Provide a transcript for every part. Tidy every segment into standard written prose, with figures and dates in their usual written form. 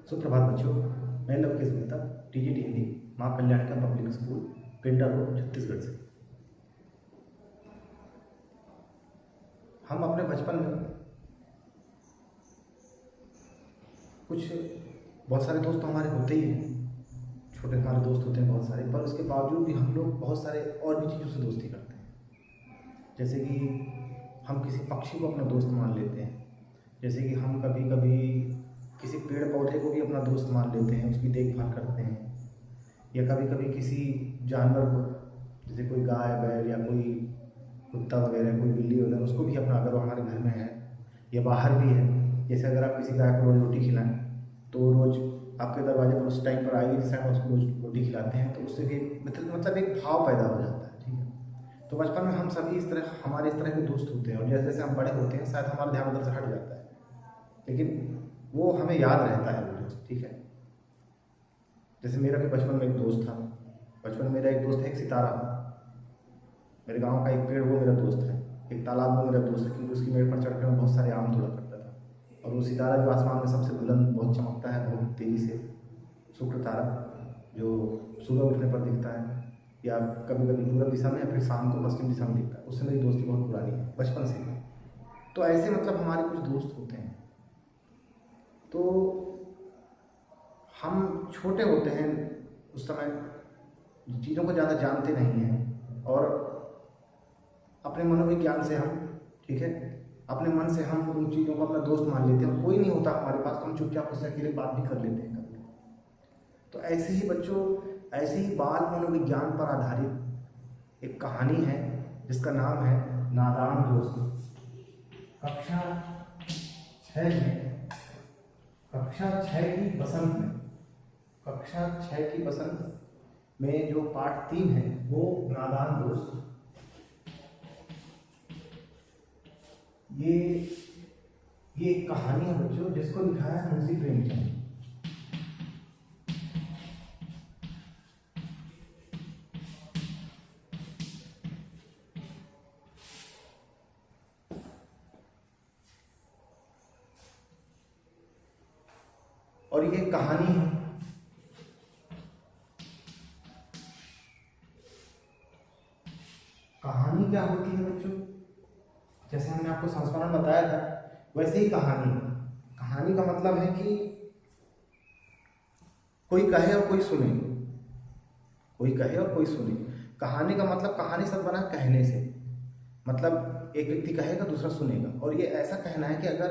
सुप्रभात बच्चों, मैं लवकेश मेहता, टीजीटी हिंदी, माँ कल्याणिका पब्लिक स्कूल, पेंडा रोड, छत्तीसगढ़ से। हम अपने बचपन में कुछ बहुत सारे दोस्त हमारे होते ही हैं, छोटे हमारे दोस्त होते हैं बहुत सारे, पर उसके बावजूद भी हम लोग बहुत सारे और भी चीज़ों से दोस्ती करते हैं। जैसे कि हम किसी पक्षी को अपना दोस्त मान लेते हैं, जैसे कि हम कभी कभी किसी पेड़ पौधे को भी अपना दोस्त मान लेते हैं, उसकी देखभाल करते हैं, या कभी कभी किसी जानवर को, जैसे कोई गाय बैल या कोई कुत्ता वगैरह, कोई बिल्ली वगैरह, उसको भी अपना, अगर वो हमारे घर में है या बाहर भी है। जैसे अगर आप किसी गाय को रोज़ रोटी खिलाएं तो वो रोज़ आपके दरवाजे पर उस टाइम पर आएगी जिस टाइम उसको रोज़ रोटी खिलाते हैं, तो उससे भी मतलब एक भाव पैदा हो जाता है। ठीक है, तो बचपन में हम सभी इस तरह, हमारे इस तरह के दोस्त होते हैं, और जैसे जैसे हम बड़े होते हैं शायद हमारा ध्यान उधर से हट जाता है, लेकिन वो हमें याद रहता है वो दोस्त। ठीक है, जैसे मेरा भी बचपन में एक दोस्त था। बचपन में मेरा एक दोस्त है, एक सितारा, मेरे गांव का एक पेड़ वो मेरा दोस्त है, एक तालाब वो मेरा दोस्त है, क्योंकि उसकी मेड़ पर चढ़कर मैं बहुत सारे आम तोड़ा करता था। और वो सितारा जो आसमान में सबसे बुलंद बहुत चमकता है, बहुत तेज़ी से, शुक्र तारा, जो सुबह उठने पर दिखता है, या कभी कभी पूर्व दिशा में या फिर शाम को पश्चिम दिशा में दिखता है, उससे मेरी दोस्ती बहुत पुरानी है बचपन से। तो ऐसे मतलब हमारे कुछ दोस्त होते हैं। तो हम छोटे होते हैं, उस समय चीज़ों को ज़्यादा जानते नहीं हैं, और अपने मनोविज्ञान से हम, ठीक है, अपने मन से हम उन चीज़ों को अपना दोस्त मान लेते हैं। कोई नहीं होता हमारे पास तो हम चुपचाप उससे अकेले बात भी कर लेते हैं कभी। तो ऐसे ही बच्चों, ऐसे ही बाल मनोविज्ञान पर आधारित एक कहानी है जिसका नाम है नादान दोस्त। कक्षा 6 की बसंत में, कक्षा 6 की बसंत में जो पाठ 3 है वो नादान दोस्त। ये एक कहानी है बच्चों, जिसको लिखा है मुंशी प्रेमचंद। और ये कहानी है, कहानी क्या होती है बच्चों, जैसे हमने आपको संस्मरण बताया था वैसे ही कहानी का मतलब है कि कोई कहे और कोई सुने, कोई कहे और कोई सुने। कहानी का मतलब, कहानी सब बना कहने से, मतलब एक व्यक्ति कहेगा दूसरा सुनेगा, और ये ऐसा कहना है कि अगर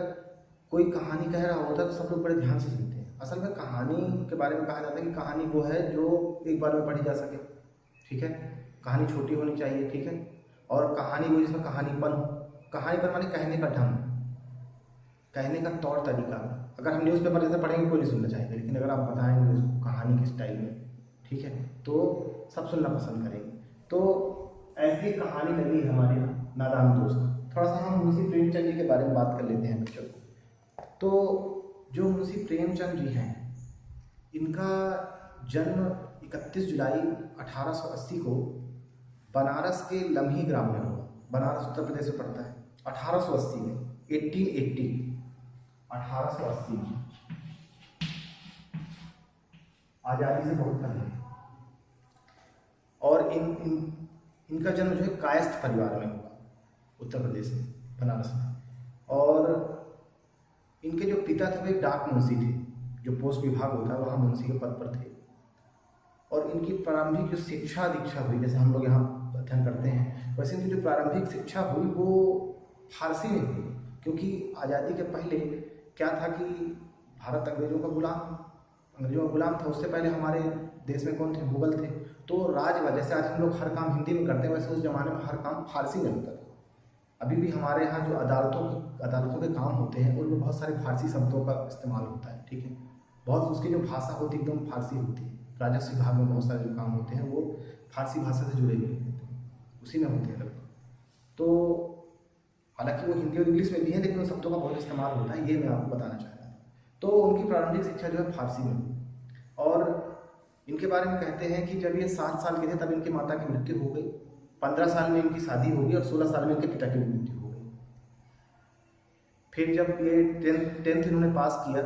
कोई कहानी कह रहा होता है तो सब लोग बड़े ध्यान से सुनते हैं। असल में कहानी के बारे में कहा जाता है कि कहानी वो है जो एक बार में पढ़ी जा सके। ठीक है, कहानी छोटी होनी चाहिए। ठीक है, और कहानी वो जिसमें कहानीपन हो। कहानीपन माने कहने का ढंग, कहने का तौर तरीका। अगर हम न्यूज़पेपर जैसे पढ़ेंगे कोई नहीं सुनना चाहेगा, लेकिन अगर आप बताएंगे उसको कहानी के स्टाइल में, ठीक है, तो सब सुनना पसंद करेंगे। तो ऐसी कहानी लगी हमारे नादान दोस्त। थोड़ा सा हम मुंशी प्रेमचंद जी के बारे में बात कर लेते हैं बच्चों। तो जो मुंशी प्रेमचंद जी हैं, इनका जन्म 31 जुलाई 1880 को बनारस के लम्ही ग्राम में हुआ। बनारस उत्तर प्रदेश में पड़ता है। 1880 में, 1880 में, आज़ादी से बहुत पहले। और इनका जन्म जो है कायस्थ परिवार में हुआ, उत्तर प्रदेश में, बनारस में। और इनके जो पिता थे वो एक डाक मुंशी थे, जो पोस्ट विभाग होता है वहाँ मुंशी के पद पर थे। और इनकी प्रारंभिक जो शिक्षा दीक्षा हुई, जैसे हम लोग यहाँ अध्ययन करते हैं, वैसे इनकी जो प्रारंभिक शिक्षा हुई वो फारसी में हुई, क्योंकि आज़ादी के पहले क्या था कि भारत अंग्रेजों का गुलाम था। उससे पहले हमारे देश में कौन थे? मुगल थे। तो राजवा, जैसे आज हम लोग हर काम हिंदी में करते हैं, वैसे उस जमाने में हर काम फारसी में होता था। अभी भी हमारे यहाँ जो अदालतों के काम होते हैं उनमें बहुत सारे फारसी शब्दों का इस्तेमाल होता है। ठीक है, बहुत उसकी जो भाषा होती है एकदम फारसी होती है। राजस्व विभाग में बहुत सारे जो काम होते हैं वो फारसी भाषा से जुड़े हुए होते हैं, उसी में होते हैं लगभग। तो हालांकि वो हिंदी और इंग्लिश में भी है, लेकिन उन शब्दों का बहुत इस्तेमाल होता है, ये मैं आपको बताना चाह रहा था। तो उनकी प्रारंभिक शिक्षा जो है फारसी में हुई। और इनके बारे में कहते हैं कि जब ये 7 साल के थे तब इनकी माता की मृत्यु हो गई। 15 साल में इनकी शादी होगी और 16 साल में इनके पिता की मृत्यु हो गई। फिर जब ये टेंथ इन्होंने पास किया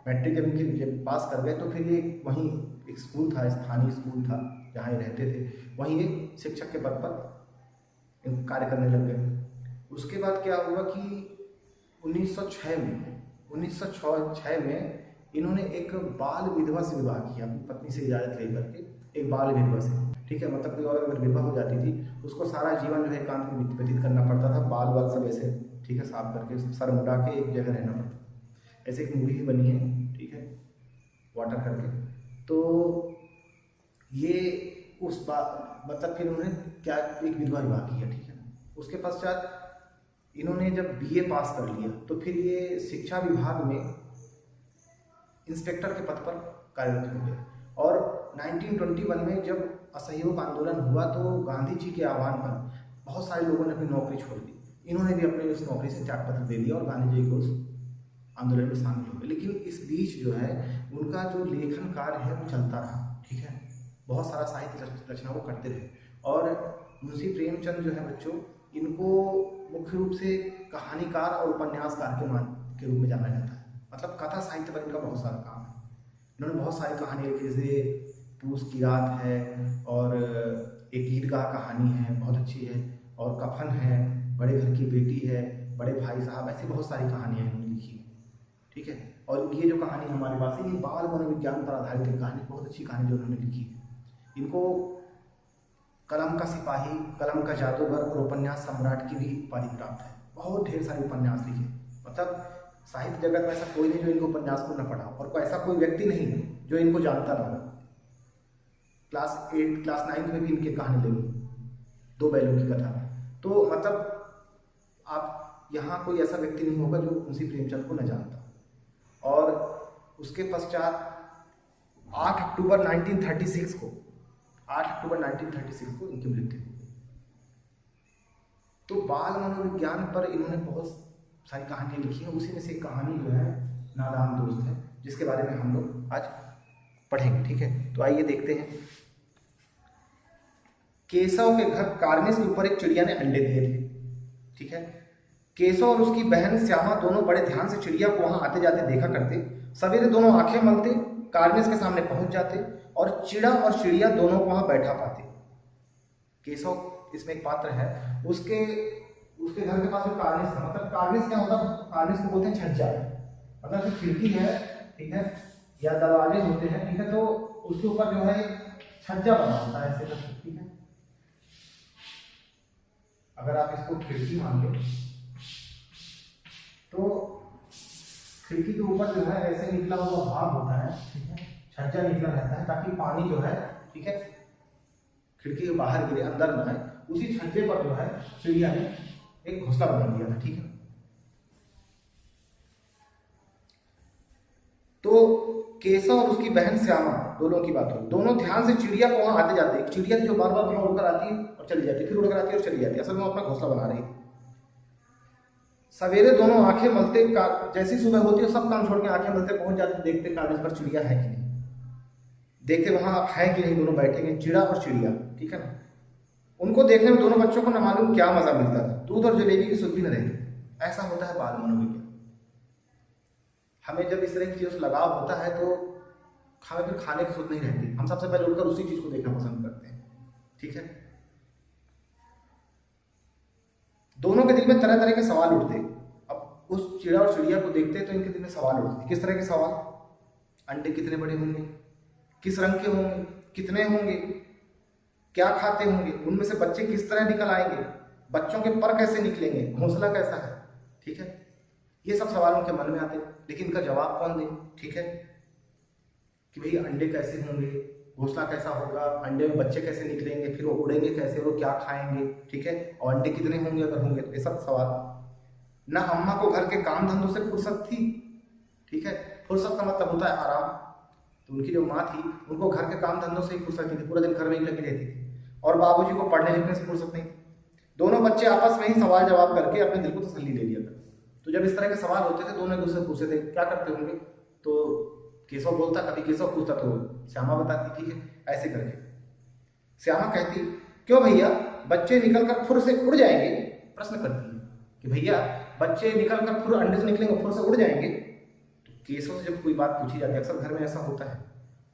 मैट्रिक जब इनके जब पास कर गए तो फिर ये वहीं एक स्कूल था, स्थानीय स्कूल था जहाँ ये रहते थे, वहीं एक शिक्षक के पद पर कार्य करने लग गए। उसके बाद क्या हुआ कि 1906 में इन्होंने एक बाल विधवा से विवाह किया, अपनी पत्नी से इजाज़त लेकर के एक बाल विधवा से, ठीक है। मतलब कोई और अगर विधवा हो जाती थी उसको सारा जीवन जो है एकांत में व्यतीत करना पड़ता था, बाल वाल सब ऐसे, ठीक है, साफ करके सर मुड़ा के एक जगह रहना पड़ता। ऐसे एक मूवी भी बनी है, ठीक है, वाटर करके। तो ये उस बात मतलब फिर उन्होंने क्या एक विधवा विवाह किया, ठीक है। उसके पश्चात इन्होंने जब बीए पास कर लिया तो फिर ये शिक्षा विभाग में इंस्पेक्टर के पद पर कार्यरत हो गए। और 1921 में जब असहयोग आंदोलन हुआ तो गांधी जी के आह्वान पर बहुत सारे लोगों ने अपनी नौकरी छोड़ दी। इन्होंने भी अपने उस नौकरी से त्यागपत्र दे दिया और गांधी जी को उस आंदोलन में शामिल हो गए। लेकिन इस बीच जो है उनका जो लेखन कार्य है वो चलता रहा, ठीक है। बहुत सारा साहित्य रचना वो करते रहे। और मुंशी प्रेमचंद जो है बच्चों, इनको मुख्य रूप से कहानीकार और उपन्यासकार के रूप में जाना जाता है। मतलब कथा साहित्य पर इनका बहुत सारा काम है। इन्होंने बहुत सारी कहानी लिखी, जैसे पूस की रात है और एक ईदगाह कहानी है बहुत अच्छी है, और कफन है, बड़े घर की बेटी है, बड़े भाई साहब, ऐसी बहुत सारी कहानियाँ इन्होंने लिखी है, ठीक है। और ये जो कहानी हमारे पास है ये बाल मनोविज्ञान पर आधारित एक कहानी, बहुत अच्छी कहानी जो उन्होंने लिखी है। इनको कलम का सिपाही, कलम का जादूगर और उपन्यास सम्राट की भी उपाधि प्राप्त है। बहुत ढेर सारे उपन्यास लिखे। मतलब साहित्य जगत में ऐसा कोई नहीं जो इनको उपन्यास को न पढ़ा, और ऐसा कोई व्यक्ति नहीं जो इनको जानता ना हो। क्लास 8 क्लास 9 में भी इनकी कहानी लगी, दो बैलों की कथा। तो मतलब आप यहाँ कोई ऐसा व्यक्ति नहीं होगा जो मुंशी प्रेमचंद को न जानता। और उसके पश्चात 8 अक्टूबर 1936 को इनकी मृत्यु हुई। तो बाल मनोविज्ञान पर इन्होंने बहुत सारी कहानियाँ लिखी हैं। उसी में से एक कहानी जो है नादान दोस्त है, जिसके बारे में हम लोग आज पढ़ेंगे, ठीक है। तो आइए देखते हैं। केशव के घर कार्निस के ऊपर एक चिड़िया ने अंडे दिए थे, ठीक है। केशव और उसकी बहन श्यामा दोनों बड़े ध्यान से चिड़िया को वहां आते जाते देखा करते। सवेरे दोनों आंखें मलते, कार्निस के सामने पहुंच जाते और चिड़ा और चिड़िया दोनों को वहां बैठा पाते। केशव इसमें एक पात्र है, उसके घर के पास जो कार्निस था, मतलब कार्निस क्या होता है, कार्निस को बोलते हैं छज्जा, मतलब जो खिड़की है, ठीक है, या दरवाजे होते हैं, ठीक है, तो उसके ऊपर जो है छज्जा बना होता है ऐसे, ठीक है। अगर आप इसको खिड़की मान लो तो खिड़की के ऊपर जो है ऐसे निकला हुआ भाग होता है, ठीक है, छज्जा निकला रहता है ताकि पानी जो है, ठीक है, खिड़की के बाहर गिरे, अंदर न आए। उसी छज्जे पर जो है चिड़िया ने एक घोंसला बना दिया था, ठीक है। तो केशव और उसकी बहन श्यामा दोनों की बात हो, दोनों ध्यान से चिड़िया को वहां आते जाते। चिड़िया जो बार बार वहां उड़कर आती है और चली जाती है, फिर उड़कर आती है और चली जाती है, असल में अपना घोंसला बना रही है। सवेरे दोनों आंखें मलते, जैसी सुबह होती है सब काम छोड़ के आंखें मलते पहुंच जाते, देखते कार्निस पर चिड़िया है कि नहीं, देखते वहां है कि नहीं, दोनों बैठेंगे, चिड़ा और चिड़िया, ठीक है ना। उनको देखने में दोनों बच्चों को न मालूम क्या मजा मिलता था, दूध और जलेबी की सुध भी न रहती। ऐसा होता है बाल मनोविज्ञान। हमें जब इस तरह की चीजों से लगाव होता है तो हमें फिर खाने की सुध नहीं रहती, हम सबसे पहले उठकर उसी चीज को देखना पसंद करते हैं, ठीक है। दोनों के दिल में तरह तरह के सवाल उठते। अब उस चिड़ा और चिड़िया को देखते तो इनके दिल में सवाल उठते। किस तरह के सवाल? अंडे कितने बड़े होंगे, किस रंग के होंगे, कितने होंगे, क्या खाते होंगे, उनमें से बच्चे किस तरह निकल आएंगे, बच्चों के पर कैसे निकलेंगे, घोंसला कैसा है, ठीक है। ये सब सवाल उनके मन में आते, लेकिन इनका जवाब कौन दे, ठीक है, कि भाई अंडे कैसे होंगे, घोंसला कैसा होगा, अंडे में बच्चे कैसे निकलेंगे, फिर वो उड़ेंगे कैसे, वो क्या खाएंगे, ठीक है, और अंडे कितने होंगे अगर होंगे, तो ये सब सवाल। ना अम्मा को घर के काम धंधों से फुर्सत थी, ठीक है, फुर्सत का मतलब होता है आराम। तो उनकी जो माँ थी उनको घर के काम धंधों से ही फुर्सत नहीं थी, पूरा दिन घर में ही लगी रहती थी, और बाबूजी को पढ़ने लिखने से फुर्सत नहीं। दोनों बच्चे आपस में ही सवाल जवाब करके अपने दिल को तसल्ली ले लिया करते। तो जब इस तरह के सवाल होते थे दोनों एक दूसरे से पूछते थे क्या करते होंगे, तो केशव बोलता, कभी केशव पूछता तो श्यामा बताती, ठीक है, ऐसे करके। श्यामा कहती, क्यों भैया बच्चे निकलकर फुर से उड़ जाएंगे, प्रश्न करती है कि भैया बच्चे निकलकर फुर अंडे से निकलेंगे, फुर से उड़ जाएंगे। तो केसों से जब कोई बात पूछी जाती है, अक्सर घर में ऐसा होता है,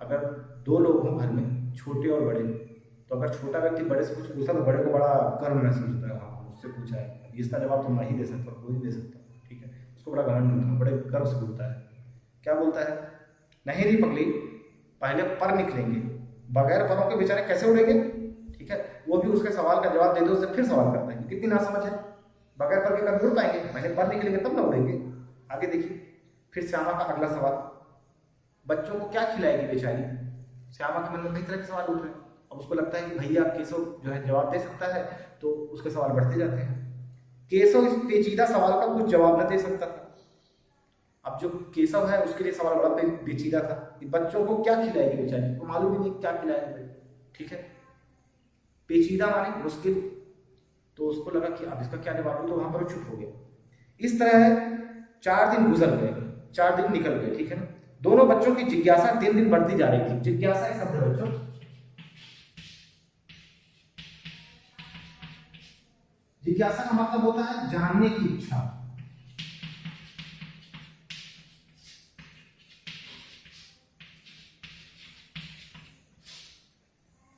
अगर दो लोग हों घर में, छोटे और बड़े, तो अगर छोटा व्यक्ति बड़े से कुछ पूछता तो बड़े को बड़ा गर्व महसूस होता है, हाँ मुझसे पूछा है, इसका जवाब तो मैं ही दे सकता हूँ, कोई नहीं दे सकता, ठीक है, उसको बड़ा घमंड होता है, बड़े गर्व से बोलता है। क्या बोलता है? नहीं री पगली, पहले पर निकलेंगे, बगैर परों के बेचारे कैसे उड़ेंगे, ठीक है। वो भी उसके सवाल का जवाब दे दो, उससे फिर सवाल करता है, कितनी नासमझ है, बगैर पर के कभी उड़ पाएंगे, पहले पर निकलेंगे तब ना उड़ेंगे। आगे देखिए फिर श्यामा का अगला सवाल, बच्चों को क्या खिलाएगी बेचारी। श्यामा के मन में कई तरह के सवाल उठ रहे हैं। अब उसको लगता है कि भैया केशव जो है जवाब दे सकता है, तो उसके सवाल बढ़ते जाते हैं। केशव इस पेचीदा सवाल का कुछ जवाब न दे सकता था। अब जो केशव है उसके लिए सवाल बड़ा पेचीदा था कि बच्चों को क्या खिलाएगी बेचारी, तो मालूम ही नहीं क्या खिलाएगी, ठीक है। पेचीदा माने मुश्किल, तो उसको लगा कि अब इसका क्या जवाब दूं, तो वहां पर चुप हो गया। इस तरह 4 दिन गुजर गए, 4 दिन निकल गए, ठीक है ना। दोनों बच्चों की जिज्ञासा दिन दिन बढ़ती जा रही थी। जिज्ञासा एक शब्द है बच्चों, जिज्ञासा का मतलब होता है जानने की इच्छा।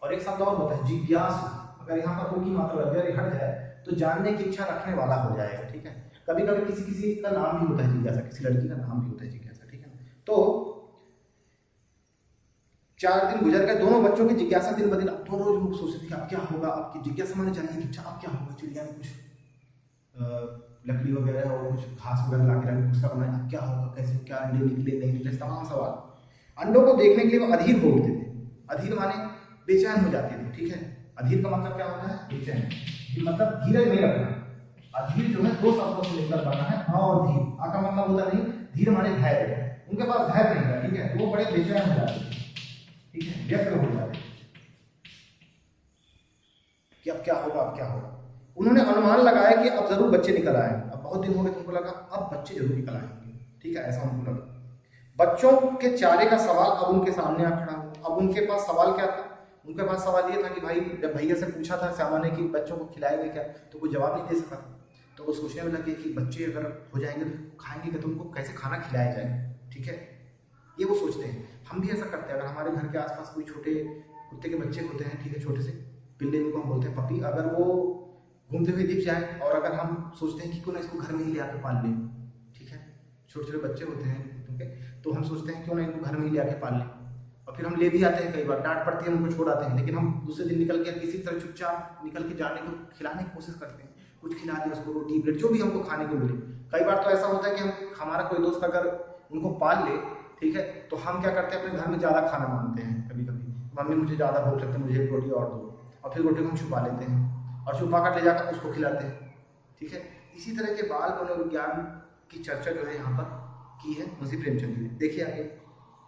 और एक शब्द और होता है जिज्ञासु। अगर यहाँ पर की मात्रा हट जाए तो जानने की इच्छा रखने वाला हो जाएगा, ठीक है। कभी कभी किसी किसी का नाम भी होता है जिज्ञासा, किसी लड़की का नाम भी होता है जिज्ञासा, ठीक है। तो 4 दिन गुजर गए, दोनों बच्चों की जिज्ञासा दिन ब दिन, अब तो रोज लोग सोचते थे कि अब क्या होगा, आपकी जिज्ञासा माने जानने की इच्छा, अब क्या होगा, चिड़िया ने कुछ लकड़ी वगैरह और कुछ घास वगैरह ला के रख उसका बनाया, अब क्या होगा, कैसे, क्या अंडे निकले नहीं निकले, तमाम सवाल। अंडों को देखने के लिए वो अधीर हो उठते थे। अधीर माने बेचैन हो जाते थे, ठीक है। अधीर का मतलब क्या होता है? बेचैन, मतलब धीरज नहीं रखना। अधीर जो है 2 शब्दों से लेकर बना है, अ और धीर। आ का मतलब होता नहीं, धीर माने धैर्य, उनके पास धैर्य नहीं था, ठीक है, तो वो बड़े बेचैन हो जाते थे, ठीक है, व्यस्त हो जाते कि अब क्या होगा, अब क्या होगा। उन्होंने अनुमान लगाया कि अब जरूर बच्चे निकल आए। अब बहुत दिन हो गए, उनको लगा अब बच्चे जरूर निकल आएंगे, ठीक है, ऐसा उनको लगा। बच्चों के चारे का सवाल अब उनके सामने आ खड़ा हुआ। अब उनके पास सवाल क्या था? उनके पास सवाल ये था कि भाई, जब भैया से पूछा था श्यामा ने कि बच्चों को खिलाएंगे क्या, तो कोई जवाब नहीं दे सका। तो वो सोचने में लगे कि बच्चे अगर हो जाएंगे तो खाएंगे क्या, तो उनको कैसे खाना खिलाया जाए, ठीक है, ये वो सोचते हैं। हम भी ऐसा करते हैं, अगर हमारे घर के आसपास कोई छोटे कुत्ते के बच्चे होते हैं, ठीक है, छोटे से पिल्ले जिनको हम बोलते हैं पपी, अगर वो घूमते हुए दिख जाए और अगर हम सोचते हैं कि क्यों ना इसको घर में ही ले आके पाल लें, ठीक है, छोटे छोटे बच्चे होते हैं कुत्तों के, तो हम सोचते हैं क्यों ना इनको घर में ही ले आके पाल लें। और फिर हम ले भी आते हैं, कई बार डांट पड़ती है, उनको छोड़ आते हैं, लेकिन हम दूसरे दिन निकल के किसी तरह चुपचाप निकल के जाने को खिलाने की कोशिश करते हैं। कुछ खिला दिया उसको, रोटी ब्रेड जो भी हमको खाने को मिले। कई बार तो ऐसा होता है कि हमारा कोई दोस्त अगर उनको पाल ले, ठीक है, तो हम क्या करते हैं, अपने घर में ज़्यादा खाना मांगते हैं। कभी कभी मम्मी मुझे ज़्यादा भूख लगती है, मुझे एक रोटी और दो, और फिर रोटी को हम छुपा लेते हैं और छुपा कर ले जाकर उसको खिलाते हैं, ठीक है। इसी तरह के बाल मनोविज्ञान की चर्चा जो है यहाँ पर की है मुंशी प्रेमचंद ने। देखिए आगे,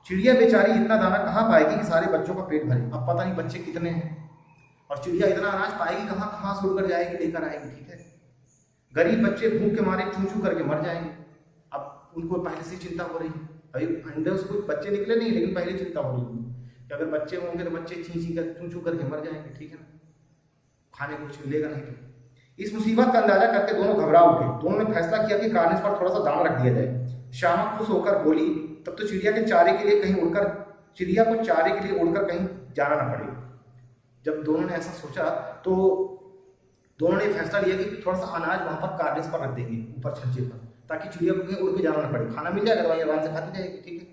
चिड़िया बेचारी इतना दाना कहाँ पाएगी कि सारे बच्चों का पेट भरे। अब पता नहीं बच्चे कितने हैं, और चिड़िया इतना अनाज पाएगी कहाँ, कहाँ से उड़कर जाएगी, लेकर आएगी, ठीक है। गरीब बच्चे भूख के मारे चू चू करके मर जाएंगे। अब उनको पहले से चिंता हो रही है, भाई अंडे से कुछ बच्चे निकले नहीं, लेकिन पहले चिंता हो रही है कि अगर बच्चे होंगे तो बच्चे ची ची कर चू चू करके मर जाएंगे, ठीक है ना, खाने को कुछ मिलेगा नहीं। तो इस मुसीबत का अंदाजा करके दोनों घबरा उठे। दोनों ने फैसला किया कि कार्निस पर थोड़ा सा दाम रख दिया जाए। श्यामा खुश होकर बोली, तब तो चिड़िया के चारे के लिए कहीं उड़कर, चिड़िया को चारे के लिए उड़कर कहीं जाना ना पड़े। जब दोनों ने ऐसा सोचा तो दोनों ने फैसला लिया कि थोड़ा सा अनाज वहां पर कार्निस पर रख देंगे, ऊपर छज्जे पर, ताकि चिड़िया को कहीं उड़ के जाना ना पड़े, खाना मिल जाएगा तो वहीं आराम से खाती जाएगी, ठीक है।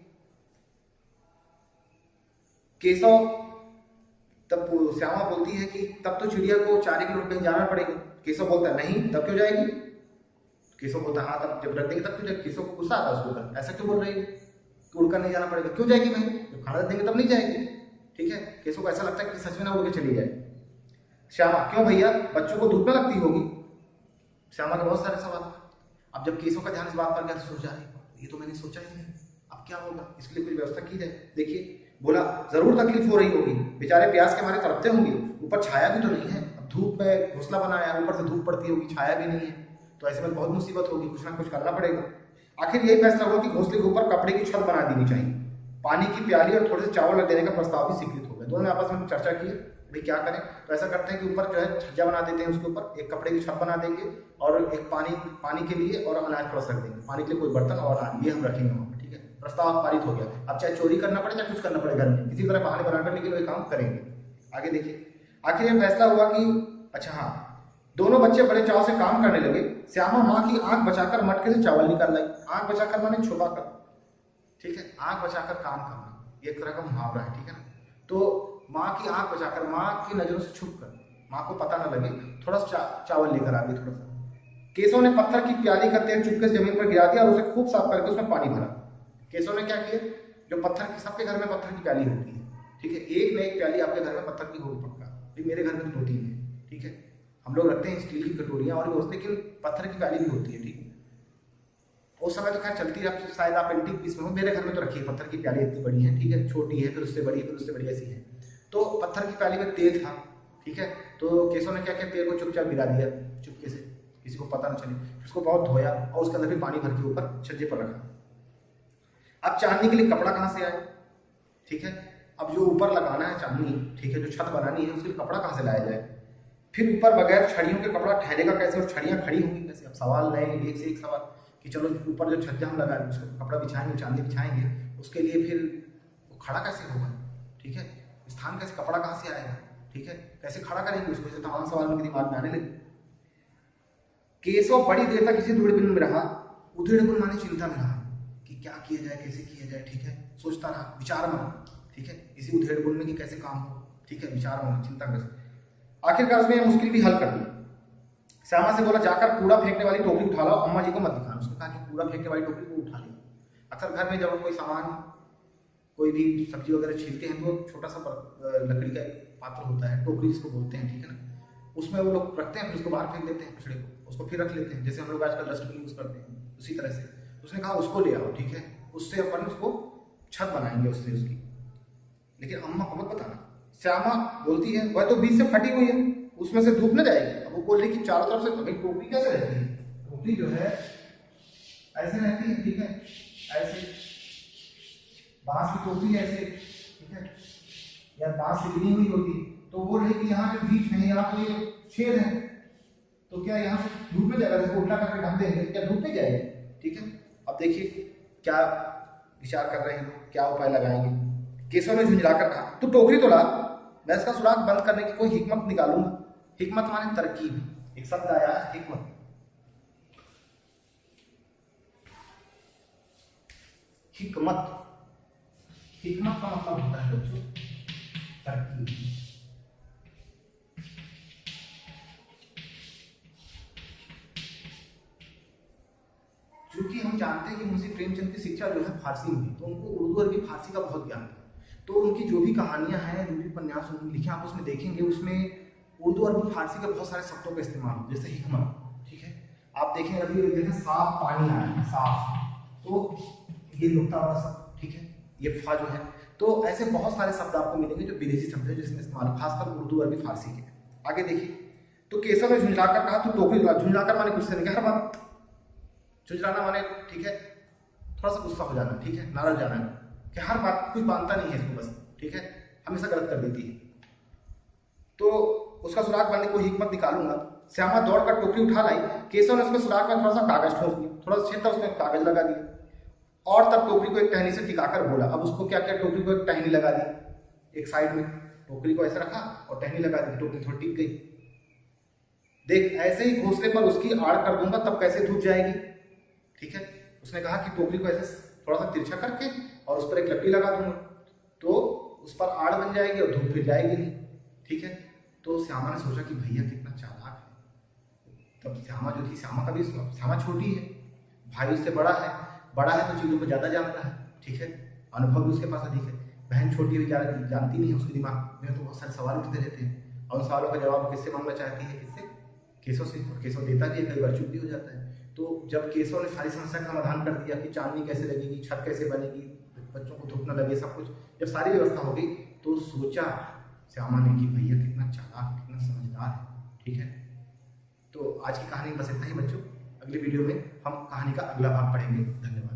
केशव, तब श्यामा बोलती है कि तब तो चिड़िया को चारे के लिए कहीं जाना पड़ेगा। केशव बोलता है नहीं, तब क्यों जाएगी। केशव बोलता है हाँ, तब जब रख देंगे तब क्यों जाएगी। केशव को गुस्सा आता है उसके ऊपर, ऐसा क्यों बोल रही है कि उड़कर नहीं जाना पड़ेगा, क्यों जाएगी भाई, जब खाना देंगे तब नहीं जाएगी, ठीक है। केशव को ऐसा लगता है कि सच में ना उड़ के चली जाए। श्यामा, क्यों भैया, बच्चों को धूप में लगती होगी। श्यामा के बहुत सारे सवाल। अब जब केशव का ध्यान इस बात पर गया तो सोचा, ये तो मैंने सोचा ही नहीं, अब क्या होगा, इसके लिए कुछ व्यवस्था की जाए। देखिए बोला, जरूर तकलीफ हो रही होगी, बेचारे प्यास के मारे तड़पते होंगे, ऊपर छाया भी तो नहीं है, अब धूप में घोंसला बनाया है, ऊपर से धूप पड़ती होगी, छाया भी नहीं है, तो ऐसे में बहुत मुसीबत होगी, कुछ ना कुछ करना पड़ेगा। आखिर यही फैसला हुआ कि घोंसले के ऊपर कपड़े की छत बना देनी चाहिए। पानी की प्याली और थोड़े से चावल रख देने का प्रस्ताव भी स्वीकृत हो गया। दोनों ने आपस में चर्चा की, भाई क्या करें, तो ऐसा करते हैं कि ऊपर जो है छज्जा बना देते हैं, उसके ऊपर एक कपड़े की छत बना देंगे और एक पानी के लिए और अनाज थोड़ा रख देंगे, पानी के लिए कोई बर्तन और अनाज ये हम रखेंगे वहाँ पर, ठीक है। प्रस्ताव पारित हो गया। अब चाहे चोरी करना पड़े चाहे कुछ करना पड़े घर में, किसी तरह बहाने बनाकर लेकिन वो काम करेंगे। आगे देखिए, आखिर ये फैसला हुआ कि अच्छा हाँ, दोनों बच्चे बड़े चाव से काम करने लगे। श्यामा माँ की आंख बचाकर मटके से चावल निकाल लाई। आंख बचाकर माने छुपा कर, ठीक है, आंख बचाकर काम करना, ये एक तरह का मुहावरा है, ठीक है ना। तो माँ की आंख बचाकर, माँ की नजरों से छुप कर, माँ को पता न लगे, थोड़ा सा चावल लेकर आ गई। थोड़ा सा केशव ने पत्थर की प्याली का तेल चुपके से जमीन पर गिरा दिया और उसे खूब साफ करके उसमें पानी भरा। केशव ने क्या किया, जो पत्थर की, सबके घर में पत्थर की प्याली होती है, ठीक है, एक न एक प्याली आपके घर में पत्थर की होगी पक्का, मेरे घर में तो 2-3 है, ठीक है। हम लोग रखते हैं स्टील की कटोरियां और भी, लेकिन पत्थर की प्याली भी होती है, ठीक है। उस समय तो खैर चलती है, शायद आप एंटीक पीस में हो, मेरे घर में तो रखी है पत्थर की प्याली, इतनी बड़ी है, ठीक है, छोटी है, फिर उससे बड़ी, फिर उससे बड़ी, ऐसी है। तो पत्थर की प्याली में तेल था, ठीक है। तो केशव ने क्या किया, तेल को चुपचाप गिरा दिया चुपके से, किसी को पता न चले। उसको बहुत धोया और उसके अंदर भी पानी भर के ऊपर छज्जे पर रखा। अब चांदनी के लिए कपड़ा कहाँ से आए, ठीक है। अब जो ऊपर लगाना है चांदनी, ठीक है, जो छत बनानी है, उसके लिए कपड़ा कहाँ से लाया जाए। फिर ऊपर बगैर छड़ियों के कपड़ा ठहरेगा कैसे, और छड़ियाँ खड़ी होंगी कैसे। अब सवाल नए, एक से एक सवाल कि चलो ऊपर जो छज्जा हम लगाएंगे, उसको कपड़ा बिछाएंगे, चांदनी बिछाएंगे, उसके लिए फिर वो खड़ा कैसे होगा, ठीक है, स्थान कैसे, कपड़ा कहाँ से आएगा, ठीक है, कैसे खड़ा करेंगे उसको, ऐसे तमाम सवाल उनके दिमाग में आने लगे। केशव बड़ी देर तक इसी उधेड़बुन में रहा। उधेड़बुन माने चिंता में रहा कि क्या किया जाए, कैसे किया जाए, ठीक है, सोचता रहा, विचार में, ठीक है, इसी उधेड़बुन में कि कैसे काम हो, ठीक है, विचार में, चिंता कर। आखिरकार उसने यह मुश्किल भी हल कर दी। श्यामा से बोला, जाकर कूड़ा फेंकने वाली टोकरी उठा लाओ, अम्मा जी को मत दिखाना। उसने कहा कि कूड़ा फेंकने वाली टोकरी को उठा लिया। अक्सर घर में जब कोई सामान, कोई भी सब्जी वगैरह छीलते हैं तो छोटा सा लकड़ी का पात्र होता है, टोकरी जिसको बोलते हैं, ठीक है ना, उसमें वो लोग रखते हैं, फिर उसको बाहर फेंक देते हैं कचड़े को, उसको फिर रख लेते हैं, जैसे हम लोग आजकल डस्टबिन यूज करते हैं, उसी तरह से। उसने कहा उसको ले आओ, ठीक है, उससे अपन उसको छत बनाएंगे उससे उसकी, लेकिन अम्मा को मत बताना। श्यामा बोलती है, वह तो बीच से फटी हुई है, उसमें से धूप न जाएगी। अब वो बोल रही कि चारों तरफ से, भाई टोकरी कैसे रहती है, टोकरी जो है ऐसे रहती है, ठीक है, ऐसे बांस की टोकरी ऐसे, ठीक है, या बांस से बनी हुई होती, तो वो रही कि यहाँ पे बीच में, यहाँ तो ये छेद है, तो क्या यहाँ से धूप में जाएगा, इसको उल्टा करके ढक देंगे, क्या धूप में जाएगी, ठीक है। अब देखिए क्या विचार कर रहे हैं, क्या उपाय लगाएंगे। केशव ने झुंझलाकर कहा, तू टोकरी तो ला, मैं इसका सुराग बंद करने की कोई हिकमत निकालूंगा। हिकमत माने तरकीब, एक शब्द आया है हिकमत। हिकमत, हिकमत का मतलब होता है बच्चों तरकीब। क्योंकि हम जानते हैं कि मुंशी प्रेमचंद की शिक्षा जो है फारसी में, तो उनको उर्दू अरबी फारसी का बहुत ज्ञान था। तो उनकी जो भी कहानियां हैं, जो भी उपन्यास उन्होंने लिखे, आप उसमें देखेंगे, उसमें उर्दू अरबी फारसी के बहुत सारे शब्दों का इस्तेमाल, जैसे हिकमत, ठीक है। आप देखें, अभी देखें साफ पानी आया है, साफ, तो ये नुक्ता वाला शब्द, ठीक है, ये फा जो है, तो ऐसे बहुत सारे शब्द आपको मिलेंगे जो विदेशी शब्द है जिसमें इस्तेमाल, खासकर उर्दू अरबी फारसी के। आगे देखिए, तो केशव ने झुंझलाकर कहा, तो टोकरी ला। झुंझलाकर माने गुस्से में, हर बात झुंझलाना माने, ठीक है, थोड़ा सा गुस्सा हो जाना, ठीक है, नाराज जाना है कि हर बात कुछ मानता नहीं है इसको, बस, ठीक है, हमेशा गलत कर देती है। तो उसका सुराग बनने को हिकमत निकालूंगा। श्यामा दौड़कर टोकरी उठा लाई। केशव ने उसके सुराग में थोड़ा सा कागज ठोस दिया, थोड़ा सा छेद था, उसमें कागज लगा दिया, और तब टोकरी को एक टहनी से टिकाकर बोला। अब उसको क्या किया, टोकरी को एक टहनी लगा दी, एक साइड में टोकरी को ऐसे रखा और टहनी लगा दी, टोकरी थोड़ी टिक गई। देख, ऐसे ही घोंसले पर उसकी आड़ कर दूंगा, तब कैसे धूप जाएगी, ठीक है। उसने कहा कि टोकरी को ऐसे थोड़ा सा तिरछा करके और उस पर एक लकड़ी लगा दूंगा, तो उस पर आड़ बन जाएगी और धूप फिर जाएगी नहीं, ठीक है। तो श्यामा ने सोचा कि भैया कितना चालाक है। तब श्यामा जो थी, श्यामा का भी, श्यामा छोटी है, भाई उससे बड़ा है तो चीज़ों को ज़्यादा जानता है, ठीक है, अनुभव भी उसके पास अधिक है। बहन छोटी है, ज़्यादा जानती नहीं है, उसके दिमाग में तो बहुत सारे सवाल उठते रहते हैं, और उन सवालों का जवाब किससे मांगना चाहती है, किससे, केशव से, और केशव देता भी है, कई बार चुप भी हो जाता है। तो जब केशव ने सारी समस्या का समाधान कर दिया कि चांदनी कैसे लगेगी, छत कैसे बनेगी, बच्चों को धूप न लगे, सब कुछ जब सारी व्यवस्था हो गई, तो सोचा श्यामा ने कि भैया कितना चालाक, कितना समझदार है, ठीक है। तो आज की कहानी बस इतना ही बच्चों, अगली वीडियो में हम कहानी का अगला भाग पढ़ेंगे। धन्यवाद।